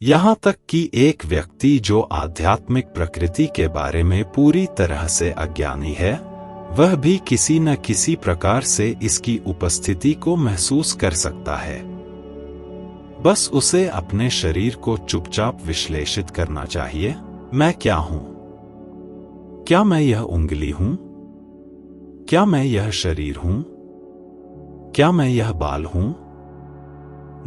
यहाँ तक कि एक व्यक्ति जो आध्यात्मिक प्रकृति के बारे में पूरी तरह से अज्ञानी है, वह भी किसी न किसी प्रकार से इसकी उपस्थिति को महसूस कर सकता है। बस उसे अपने शरीर को चुपचाप विश्लेषित करना चाहिए। मैं क्या हूं? क्या मैं यह उंगली हूं? क्या मैं यह शरीर हूं? क्या मैं यह बाल हूं?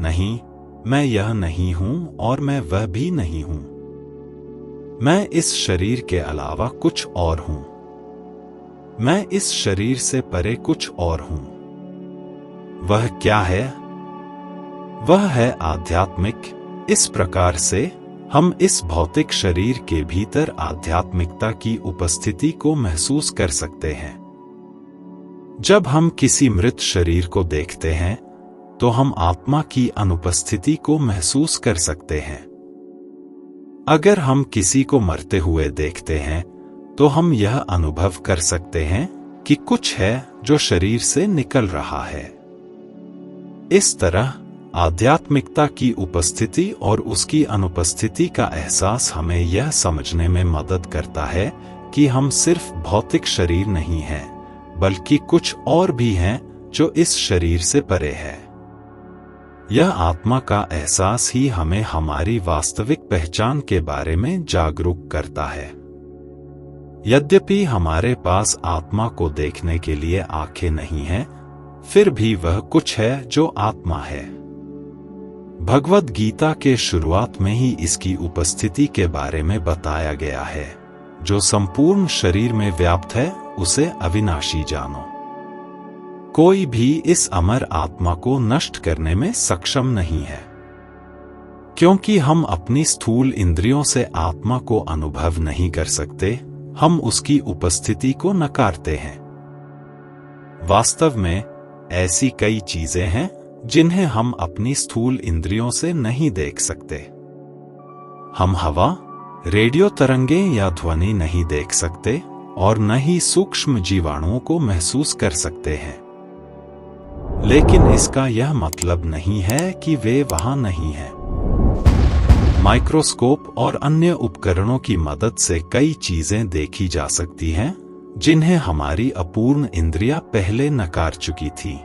नहीं, मैं यह नहीं हूं और मैं वह भी नहीं हूं। मैं इस शरीर के अलावा कुछ और हूं। मैं इस शरीर से परे कुछ और हूं। वह क्या है? वह है आध्यात्मिक। इस प्रकार से हम इस भौतिक शरीर के भीतर आध्यात्मिकता की उपस्थिति को महसूस कर सकते हैं। जब हम किसी मृत शरीर को देखते हैं तो हम आत्मा की अनुपस्थिति को महसूस कर सकते हैं। अगर हम किसी को मरते हुए देखते हैं तो हम यह अनुभव कर सकते हैं कि कुछ है जो शरीर से निकल रहा है। इस तरह आध्यात्मिकता की उपस्थिति और उसकी अनुपस्थिति का एहसास हमें यह समझने में मदद करता है कि हम सिर्फ भौतिक शरीर नहीं हैं, बल्कि कुछ और भी हैं जो इस शरीर से परे है। यह आत्मा का एहसास ही हमें हमारी वास्तविक पहचान के बारे में जागरूक करता है। यद्यपि हमारे पास आत्मा को देखने के लिए आंखें नहीं हैं, फिर भी वह कुछ है जो आत्मा है। भगवद गीता के शुरुआत में ही इसकी उपस्थिति के बारे में बताया गया है। जो संपूर्ण शरीर में व्याप्त है उसे अविनाशी जानो। कोई भी इस अमर आत्मा को नष्ट करने में सक्षम नहीं है, क्योंकि हम अपनी स्थूल इंद्रियों से आत्मा को अनुभव नहीं कर सकते। हम उसकी उपस्थिति को नकारते हैं। वास्तव में ऐसी कई चीजें हैं जिन्हें हम अपनी स्थूल इंद्रियों से नहीं देख सकते। हम हवा, रेडियो तरंगें या ध्वनि नहीं देख सकते और न ही सूक्ष्म जीवाणुओं को महसूस कर सकते हैं। लेकिन इसका यह मतलब नहीं है कि वे वहां नहीं हैं। माइक्रोस्कोप और अन्य उपकरणों की मदद से कई चीजें देखी जा सकती हैं जिन्हें हमारी अपूर्ण इंद्रियां पहले नकार चुकी थी।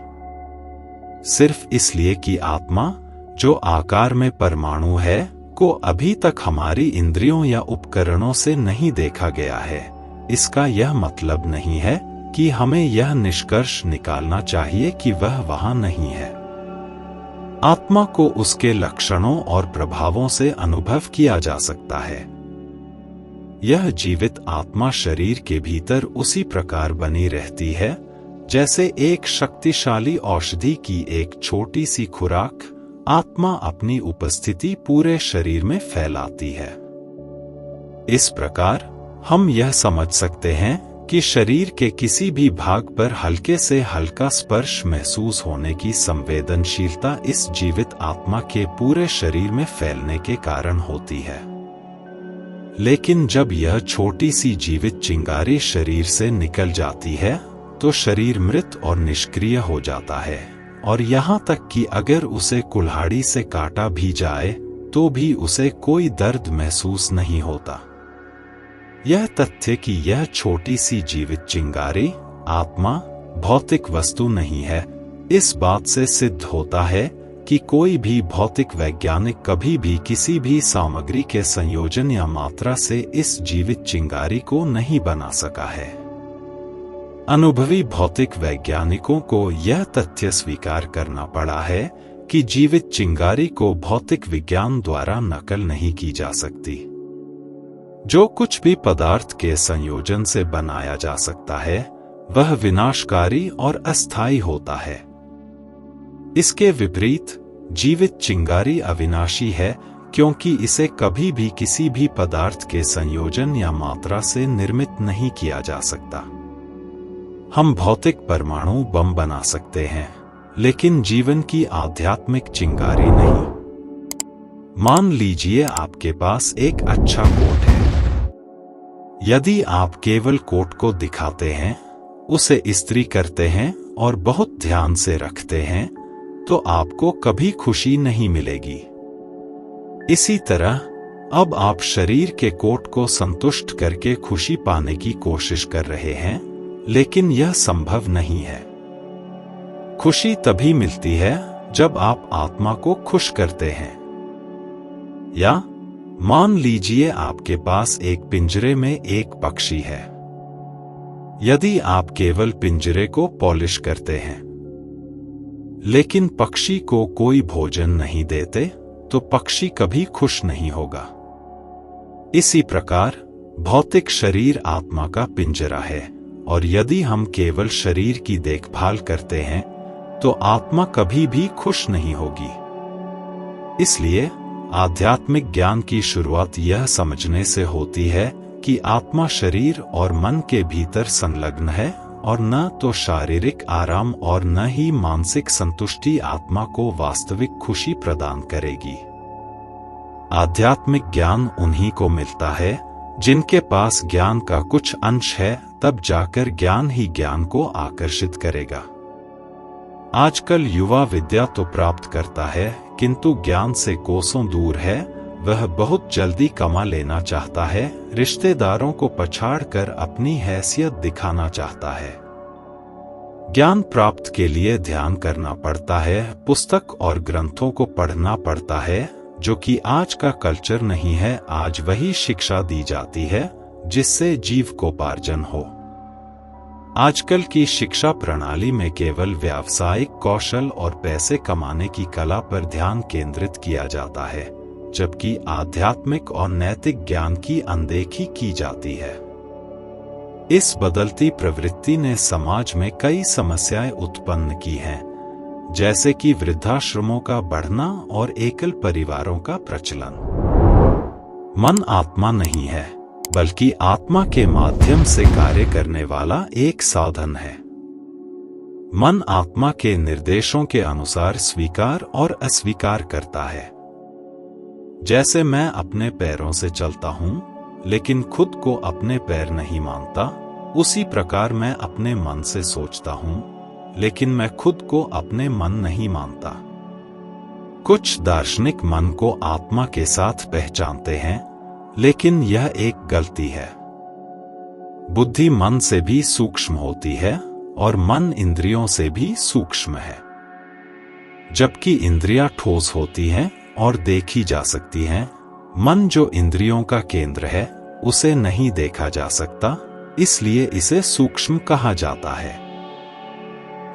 सिर्फ इसलिए कि आत्मा, जो आकार में परमाणु है, को अभी तक हमारी इंद्रियों या उपकरणों से नहीं देखा गया है, इसका यह मतलब नहीं है कि हमें यह निष्कर्ष निकालना चाहिए कि वह वहां नहीं है। आत्मा को उसके लक्षणों और प्रभावों से अनुभव किया जा सकता है। यह जीवित आत्मा शरीर के भीतर उसी प्रकार बनी रहती है जैसे एक शक्तिशाली औषधि की एक छोटी सी खुराक आत्मा अपनी उपस्थिति पूरे शरीर में फैलाती है। इस प्रकार हम यह समझ सकते हैं कि शरीर के किसी भी भाग पर हल्के से हल्का स्पर्श महसूस होने की संवेदनशीलता इस जीवित आत्मा के पूरे शरीर में फैलने के कारण होती है। लेकिन जब यह छोटी सी जीवित चिंगारी शरीर से निकल जाती है तो शरीर मृत और निष्क्रिय हो जाता है, और यहाँ तक कि अगर उसे कुल्हाड़ी से काटा भी जाए तो भी उसे कोई दर्द महसूस नहीं होता। यह तथ्य कि यह छोटी सी जीवित चिंगारी आत्मा भौतिक वस्तु नहीं है, इस बात से सिद्ध होता है कि कोई भी भौतिक वैज्ञानिक कभी भी किसी भी सामग्री के संयोजन या मात्रा से इस जीवित चिंगारी को नहीं बना सका है। अनुभवी भौतिक वैज्ञानिकों को यह तथ्य स्वीकार करना पड़ा है कि जीवित चिंगारी को भौतिक विज्ञान द्वारा नकल नहीं की जा सकती। जो कुछ भी पदार्थ के संयोजन से बनाया जा सकता है वह विनाशकारी और अस्थायी होता है। इसके विपरीत जीवित चिंगारी अविनाशी है, क्योंकि इसे कभी भी किसी भी पदार्थ के संयोजन या मात्रा से निर्मित नहीं किया जा सकता। हम भौतिक परमाणु बम बना सकते हैं, लेकिन जीवन की आध्यात्मिक चिंगारी नहीं। मान लीजिए आपके पास एक अच्छा कोट है। यदि आप केवल कोट को दिखाते हैं, उसे इस्त्री करते हैं और बहुत ध्यान से रखते हैं, तो आपको कभी खुशी नहीं मिलेगी। इसी तरह अब आप शरीर के कोट को संतुष्ट करके खुशी पाने की कोशिश कर रहे हैं, लेकिन यह संभव नहीं है। खुशी तभी मिलती है जब आप आत्मा को खुश करते हैं। या मान लीजिए आपके पास एक पिंजरे में एक पक्षी है। यदि आप केवल पिंजरे को पॉलिश करते हैं लेकिन पक्षी को कोई भोजन नहीं देते, तो पक्षी कभी खुश नहीं होगा। इसी प्रकार भौतिक शरीर आत्मा का पिंजरा है, और यदि हम केवल शरीर की देखभाल करते हैं तो आत्मा कभी भी खुश नहीं होगी। इसलिए आध्यात्मिक ज्ञान की शुरुआत यह समझने से होती है कि आत्मा शरीर और मन के भीतर संलग्न है, और न तो शारीरिक आराम और न ही मानसिक संतुष्टि आत्मा को वास्तविक खुशी प्रदान करेगी। आध्यात्मिक ज्ञान उन्हीं को मिलता है जिनके पास ज्ञान का कुछ अंश है, तब जाकर ज्ञान ही ज्ञान को आकर्षित करेगा। आजकल युवा विद्या तो प्राप्त करता है किंतु ज्ञान से कोसों दूर है। वह बहुत जल्दी कमा लेना चाहता है, रिश्तेदारों को पछाड़कर अपनी हैसियत दिखाना चाहता है। ज्ञान प्राप्त के लिए ध्यान करना पड़ता है, पुस्तक और ग्रंथों को पढ़ना पड़ता है, जो कि आज का कल्चर नहीं है। आज वही शिक्षा दी जाती है जिससे जीविकोपार्जन हो। आजकल की शिक्षा प्रणाली में केवल व्यावसायिक कौशल और पैसे कमाने की कला पर ध्यान केंद्रित किया जाता है, जबकि आध्यात्मिक और नैतिक ज्ञान की अनदेखी की जाती है। इस बदलती प्रवृत्ति ने समाज में कई समस्याएं उत्पन्न की हैं, जैसे कि वृद्धाश्रमों का बढ़ना और एकल परिवारों का प्रचलन। मन आत्मा नहीं है, बल्कि आत्मा के माध्यम से कार्य करने वाला एक साधन है। मन आत्मा के निर्देशों के अनुसार स्वीकार और अस्वीकार करता है। जैसे मैं अपने पैरों से चलता हूं, लेकिन खुद को अपने पैर नहीं मानता, उसी प्रकार मैं अपने मन से सोचता हूं, लेकिन मैं खुद को अपने मन नहीं मानता। कुछ दार्शनिक मन को आत्मा के साथ पहचानते हैं, लेकिन यह एक गलती है। बुद्धि मन से भी सूक्ष्म होती है और मन इंद्रियों से भी सूक्ष्म है। जबकि इंद्रियां ठोस होती हैं और देखी जा सकती हैं, मन जो इंद्रियों का केंद्र है उसे नहीं देखा जा सकता, इसलिए इसे सूक्ष्म कहा जाता है।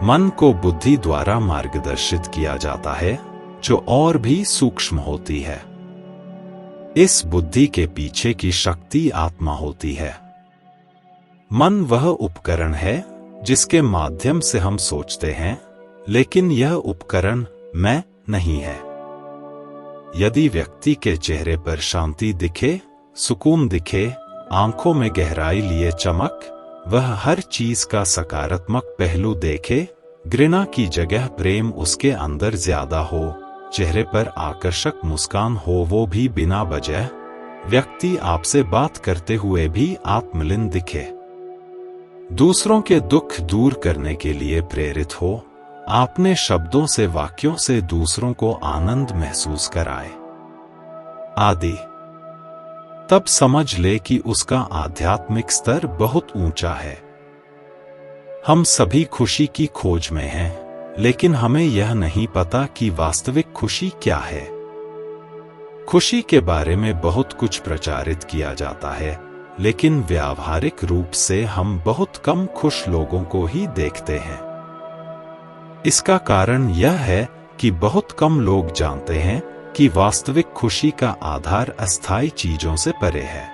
मन को बुद्धि द्वारा मार्गदर्शित किया जाता है, जो और भी सूक्ष्म होती है। इस बुद्धि के पीछे की शक्ति आत्मा होती है। मन वह उपकरण है जिसके माध्यम से हम सोचते हैं, लेकिन यह उपकरण मैं नहीं है। यदि व्यक्ति के चेहरे पर शांति दिखे, सुकून दिखे, आंखों में गहराई लिए चमक, वह हर चीज का सकारात्मक पहलू देखे, घृणा की जगह प्रेम उसके अंदर ज्यादा हो, चेहरे पर आकर्षक मुस्कान हो, वो भी बिना वजह, व्यक्ति आपसे बात करते हुए भी आत्मलीन दिखे, दूसरों के दुख दूर करने के लिए प्रेरित हो, अपने शब्दों से वाक्यों से दूसरों को आनंद महसूस कराए आदि, तब समझ ले कि उसका आध्यात्मिक स्तर बहुत ऊंचा है। हम सभी खुशी की खोज में हैं, लेकिन हमें यह नहीं पता कि वास्तविक खुशी क्या है। खुशी के बारे में बहुत कुछ प्रचारित किया जाता है, लेकिन व्यावहारिक रूप से हम बहुत कम खुश लोगों को ही देखते हैं। इसका कारण यह है कि बहुत कम लोग जानते हैं कि वास्तविक खुशी का आधार अस्थायी चीजों से परे है।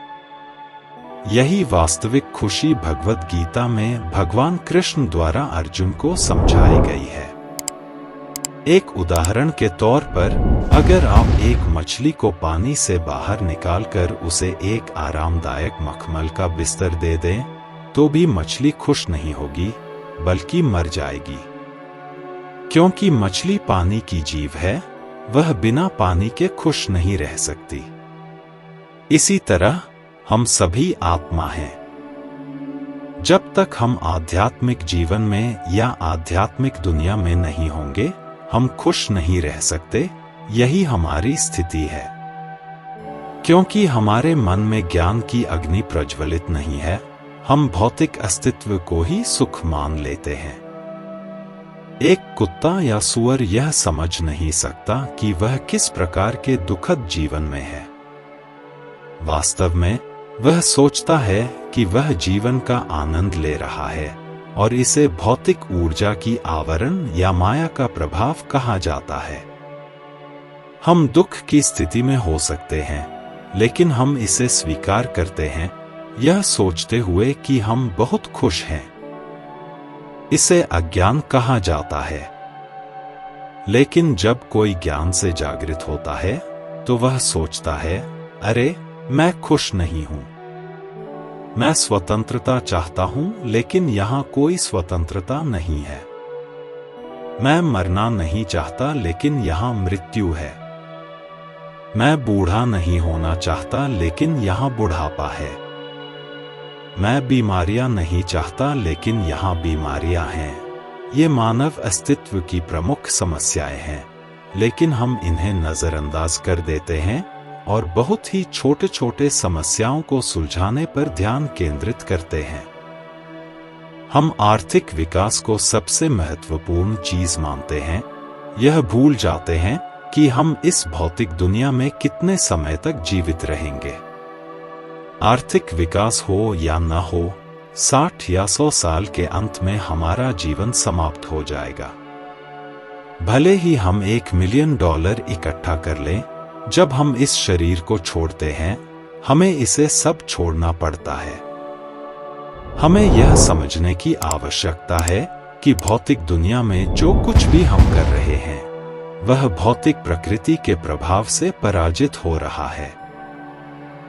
यही वास्तविक खुशी भगवद गीता में भगवान कृष्ण द्वारा अर्जुन को समझाई गई है। एक उदाहरण के तौर पर, अगर आप एक मछली को पानी से बाहर निकालकर उसे एक आरामदायक मखमल का बिस्तर दे दें, तो भी मछली खुश नहीं होगी, बल्कि मर जाएगी। क्योंकि मछली पानी की जीव है, वह बिना पानी के खुश नहीं रह सकती। इसी तरह हम सभी आत्मा हैं। जब तक हम आध्यात्मिक जीवन में या आध्यात्मिक दुनिया में नहीं होंगे, हम खुश नहीं रह सकते। यही हमारी स्थिति है। क्योंकि हमारे मन में ज्ञान की अग्नि प्रज्वलित नहीं है, हम भौतिक अस्तित्व को ही सुख मान लेते हैं। एक कुत्ता या सूअर यह समझ नहीं सकता कि वह किस प्रकार के दुखद जीवन में है। वास्तव में वह सोचता है कि वह जीवन का आनंद ले रहा है और इसे भौतिक ऊर्जा की आवरण या माया का प्रभाव कहा जाता है। हम दुख की स्थिति में हो सकते हैं, लेकिन हम इसे स्वीकार करते हैं, यह सोचते हुए कि हम बहुत खुश हैं। इसे अज्ञान कहा जाता है। लेकिन जब कोई ज्ञान से जागृत होता है तो वह सोचता है, अरे मैं खुश नहीं हूं। मैं स्वतंत्रता चाहता हूं, लेकिन यहां कोई स्वतंत्रता नहीं है। मैं मरना नहीं चाहता, लेकिन यहां मृत्यु है। मैं बूढ़ा नहीं होना चाहता, लेकिन यहां बुढ़ापा है। मैं बीमारियां नहीं चाहता, लेकिन यहां बीमारियां हैं। ये मानव अस्तित्व की प्रमुख समस्याएं हैं, लेकिन हम इन्हें नजरअंदाज कर देते हैं और बहुत ही छोटे छोटे समस्याओं को सुलझाने पर ध्यान केंद्रित करते हैं। हम आर्थिक विकास को सबसे महत्वपूर्ण चीज मानते हैं, यह भूल जाते हैं कि हम इस भौतिक दुनिया में कितने समय तक जीवित रहेंगे। आर्थिक विकास हो या न हो, 60 या 100 साल के अंत में हमारा जीवन समाप्त हो जाएगा। भले ही हम $1 मिलियन इकट्ठा कर लें, जब हम इस शरीर को छोड़ते हैं, हमें इसे सब छोड़ना पड़ता है। हमें यह समझने की आवश्यकता है कि भौतिक दुनिया में जो कुछ भी हम कर रहे हैं, वह भौतिक प्रकृति के प्रभाव से पराजित हो रहा है।